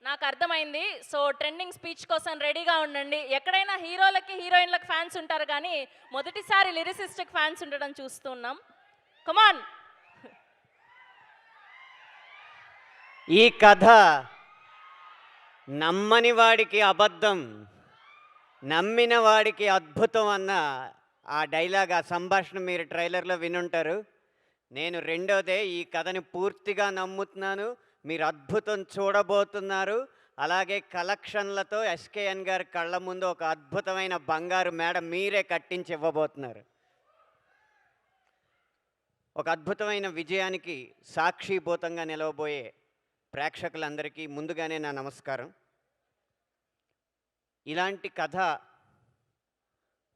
నాకు అర్థమైంది. So, trending speech కోసం రెడీగా ఉండండి. ఎక్కడైనా హీరోలకి, హీరోయిన్‌లకి ఫ్యాన్స్ ఉంటారు గానీ, మొదటిసారి లిరిసిస్ట్‌కి ఫ్యాన్స్ ఉండడం చూస్తున్నాం. కమాన్. ఈ కథ నమ్మని వాడికి అబద్ధం, నమ్మిన వాడికి అద్భుతం అన్న ఆ డైలాగ్, ఆ సంభాషణ మీరు ట్రైలర్లో వినుంటారు. నేను రెండోదే ఈ కథని పూర్తిగా నమ్ముతున్నాను. మీరు అద్భుతం చూడబోతున్నారు. అలాగే కలెక్షన్లతో ఎస్కేఎన్ గారి కళ్ళ ముందు ఒక అద్భుతమైన బంగారు మేడ మీరే కట్టించి ఇవ్వబోతున్నారు. ఒక అద్భుతమైన విజయానికి సాక్షిభూతంగా నిలవబోయే ప్రేక్షకులందరికీ ముందుగానే నా నమస్కారం. ఇలాంటి కథ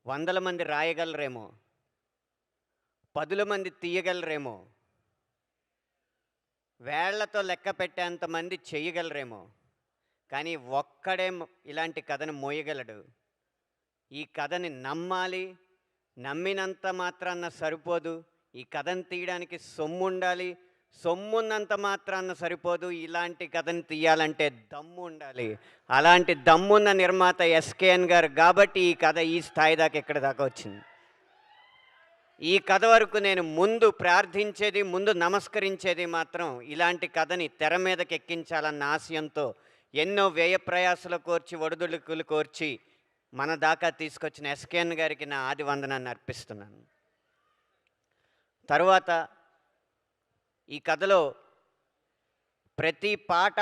వందల మంది రాయగలరేమో, పదుల మంది తీయగలరేమో, వేళ్లతో లెక్క పెట్టేంత మంది చేయగలరేమో, కానీ ఒక్కడే ఇలాంటి కథను మోయగలడు. ఈ కథని నమ్మాలి, నమ్మినంత మాత్రాన్న సరిపోదు. ఈ కథను తీయడానికి సొమ్ము ఉండాలి, సొమ్మున్నంత మాత్రాన్న సరిపోదు. ఇలాంటి కథను తీయాలంటే దమ్ము ఉండాలి. అలాంటి దమ్మున్న నిర్మాత ఎస్కేఎన్ గారు కాబట్టి ఈ కథ ఈ స్థాయి దాకా ఎక్కడి దాకా వచ్చింది. ఈ కథ వరకు నేను ముందు ప్రార్థించేది, ముందు నమస్కరించేది మాత్రం ఇలాంటి కథని తెర మీదకి ఎక్కించాలన్న ఆశయంతో ఎన్నో వ్యయ ప్రయాసలు కోర్చి, ఒడిదుడుకులు కోర్చి మన దాకా తీసుకొచ్చిన ఎస్కేఎన్ గారికి నా ఆది వందనాన్ని అర్పిస్తున్నాను. తరువాత ఈ కథలో ప్రతి పాట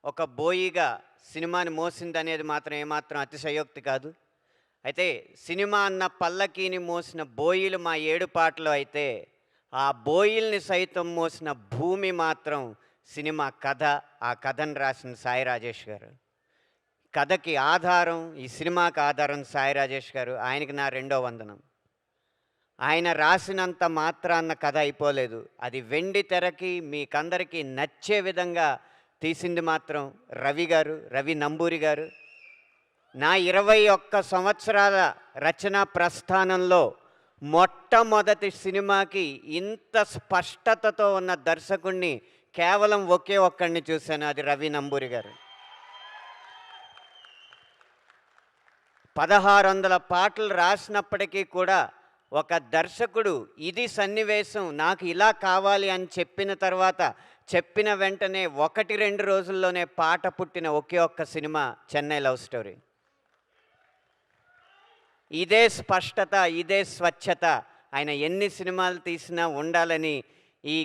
ఒక బోయిగా సినిమాని మోసిందనేది మాత్రం ఏమాత్రం అతిశయోక్తి కాదు. అయితే సినిమా అన్న పల్లకీని మోసిన బోయిలు మా 7 పాటలు అయితే, ఆ బోయిల్ని సైతం మోసిన భూమి మాత్రం సినిమా కథ. ఆ కథను రాసిన సాయి రాజేష్ గారు. కథకి ఆధారం, ఈ సినిమాకి ఆధారం సాయి రాజేష్ గారు. ఆయనకి నా రెండో వందనం. ఆయన రాసినంత మాత్రాన్న కథ అయిపోలేదు. అది వెండి తెరకి మీకందరికీ నచ్చే విధంగా తీసింది మాత్రం రవి గారు, రవి నంబూరి గారు. నా 21 సంవత్సరాల రచనా ప్రస్థానంలో మొట్టమొదటి సినిమాకి ఇంత స్పష్టతతో ఉన్న దర్శకుణ్ణి కేవలం ఒకే ఒక్కడిని చూశాను, అది రవి నంబూరి గారు. 1600 పాటలు రాసినప్పటికీ కూడా ఒక దర్శకుడు ఇది సన్నివేశం, నాకు ఇలా కావాలి అని చెప్పిన తర్వాత, చెప్పిన వెంటనే 1-2 రోజుల్లోనే పాట పుట్టిన ఒకే ఒక్క సినిమా చెన్నై లవ్ స్టోరీ. ఇదే స్పష్టత, ఇదే స్వచ్ఛత ఆయన ఎన్ని సినిమాలు తీసినా ఉండాలని, ఈ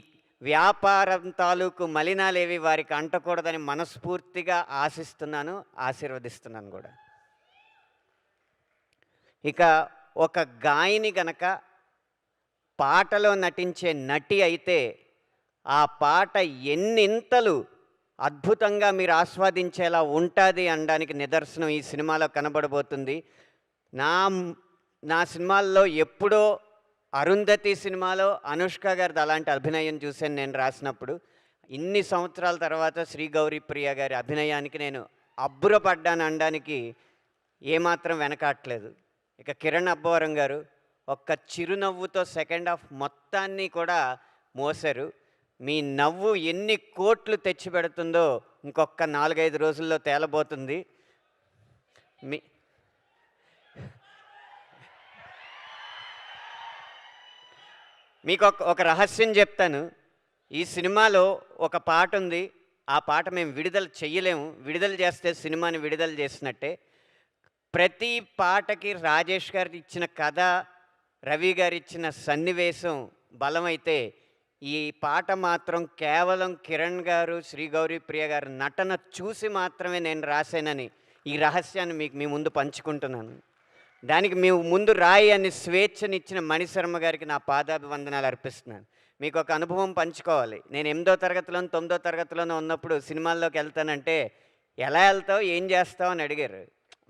వ్యాపారం తాలూకు మలినాలేవి వారికి అంటకూడదని మనస్ఫూర్తిగా ఆశిస్తున్నాను, ఆశీర్వదిస్తున్నాను కూడా. ఇక ఒక గాయని గనక పాటలో నటించే నటి అయితే, ఆ పాట ఎన్నింతలు అద్భుతంగా మీరు ఆస్వాదించేలా ఉంటుంది అనడానికి నిదర్శనం ఈ సినిమాలో కనబడబోతుంది. నా నా సినిమాల్లో ఎప్పుడో అరుంధతి సినిమాలో అనుష్క గారిది అలాంటి అభినయం చూశాను నేను రాసినప్పుడు. ఇన్ని సంవత్సరాల తర్వాత శ్రీ గౌరీ ప్రియ గారి అభినయానికి నేను అబ్బురపడ్డాను అనడానికి ఏమాత్రం వెనకాట్లేదు. ఇక కిరణ్ అబ్బవరం గారు ఒక్క చిరునవ్వుతో సెకండ్ హాఫ్ మొత్తాన్ని కూడా మోసారు. మీ నవ్వు ఎన్ని కోట్లు తెచ్చిపెడుతుందో ఇంకొక 4-5 రోజుల్లో తేలబోతుంది. మీకు ఒక రహస్యం చెప్తాను. ఈ సినిమాలో ఒక పాట ఉంది. ఆ పాట మేము విడుదల చెయ్యలేము. విడుదల చేస్తే సినిమాని విడుదల చేసినట్టే. ప్రతి పాటకి రాజేష్ గారు ఇచ్చిన కథ, రవి గారు ఇచ్చిన సన్నివేశం బలమైతే, ఈ పాట మాత్రం కేవలం కిరణ్ గారు, శ్రీ గౌరీ ప్రియ గారు నటన చూసి మాత్రమే నేను రాశానని ఈ రహస్యాన్ని మీ ముందు పంచుకుంటున్నాను. దానికి మేము ముందు రాయి అని స్వేచ్ఛనిచ్చిన మణిశర్మ గారికి నా పాదాభివందనాలు అర్పిస్తున్నాను. మీకు ఒక అనుభవం పంచుకోవాలి. నేను 8వ తరగతిలోనూ 9వ తరగతిలోనూ ఉన్నప్పుడు సినిమాల్లోకి వెళ్తానంటే, ఎలా వెళ్తావు, ఏం చేస్తావు అని అడిగారు.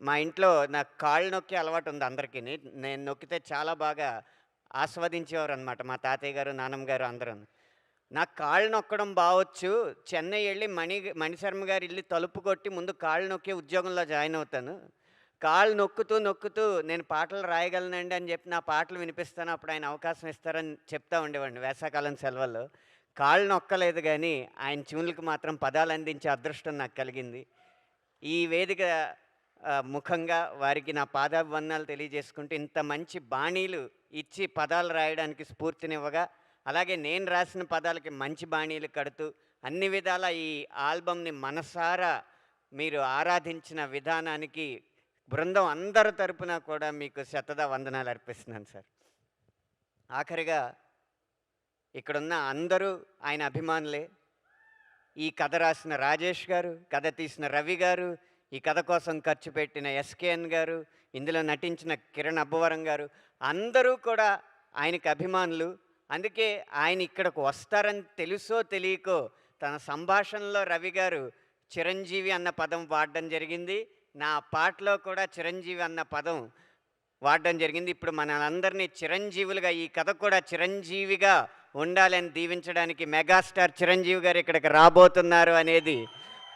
మా ఇంట్లో నాకు కాళ్ళు నొక్కే అలవాటు ఉంది అందరికీ. నేను నొక్కితే చాలా బాగా ఆస్వాదించేవారు అనమాట మా తాతయ్య గారు, నాన్నమ్మ గారు అందరూ. నాకు కాళ్ళు నొక్కడం బావచ్చు, చెన్నై వెళ్ళి మణిశర్మ గారి ఇల్లు తలుపు కొట్టి ముందు కాళ్ళు నొక్కే ఉద్యోగంలో జాయిన్ అవుతాను, కాళ్ళు నొక్కుతూ నొక్కుతూ నేను పాటలు రాయగలనండి అని చెప్పి నా పాటలు వినిపిస్తాను, అప్పుడు ఆయన అవకాశం ఇస్తారని చెప్తా ఉండేవాడిని వేసవకాలం సెలవుల్లో. కాళ్ళు నొక్కలేదు కానీ ఆయన ట్యూన్లకు మాత్రం పదాలు అందించే అదృష్టం నాకు కలిగింది. ఈ వేదిక ముఖంగా వారికి నా పాదాభివందనాలు తెలియజేసుకుంటూ, ఇంత మంచి బాణీలు ఇచ్చి పదాలు రాయడానికి స్ఫూర్తినివ్వగా, అలాగే నేను రాసిన పదాలకి మంచి బాణీలు కడుతూ అన్ని విధాల ఈ ఆల్బమ్ని మనసారా మీరు ఆరాధించిన విధానానికి బృందం అందరి తరపున కూడా మీకు శతదా వందనాలు అర్పిస్తున్నాను సార్. ఆఖరిగా ఇక్కడున్న అందరూ ఆయన అభిమానులే. ఈ కథ రాసిన రాజేష్ గారు, కథ తీసిన రవి గారు, ఈ కథ కోసం ఖర్చు పెట్టిన ఎస్కేఎన్ గారు, ఇందులో నటించిన కిరణ్ అబ్బవరం గారు, అందరూ కూడా ఆయనకి అభిమానులు. అందుకే ఆయన ఇక్కడికి వస్తారని తెలుసో తెలియకో తన సంభాషణలో రవి గారు చిరంజీవి అన్న పదం వాడడం జరిగింది. నా పాటలో కూడా చిరంజీవి అన్న పదం వాడడం జరిగింది. ఇప్పుడు మనందరినీ చిరంజీవులుగా, ఈ కథ కూడా చిరంజీవిగా ఉండాలని దీవించడానికి మెగాస్టార్ చిరంజీవి గారు ఇక్కడికి రాబోతున్నారు అనేది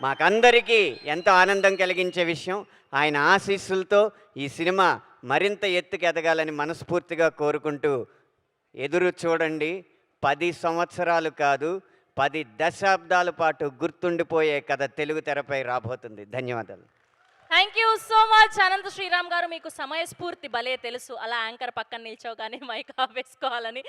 మాకందరికీ ఎంతో ఆనందం కలిగించే విషయం. ఆయన ఆశీస్సులతో ఈ సినిమా మరింత ఎత్తుకు ఎదగాలని మనస్ఫూర్తిగా కోరుకుంటూ, ఎదురు చూడండి. 10 సంవత్సరాలు కాదు, 10 దశాబ్దాల పాటు గుర్తుండిపోయే కథ తెలుగు తెరపై రాబోతుంది. ధన్యవాదాలు. Thank you so much Anantha Sriram గారు. మీకు సమయస్ఫూర్తి భలే తెలుసు, అలా యాంకర్ పక్కన నిల్చోగానే మైక్ ఆపేసుకోవాలని.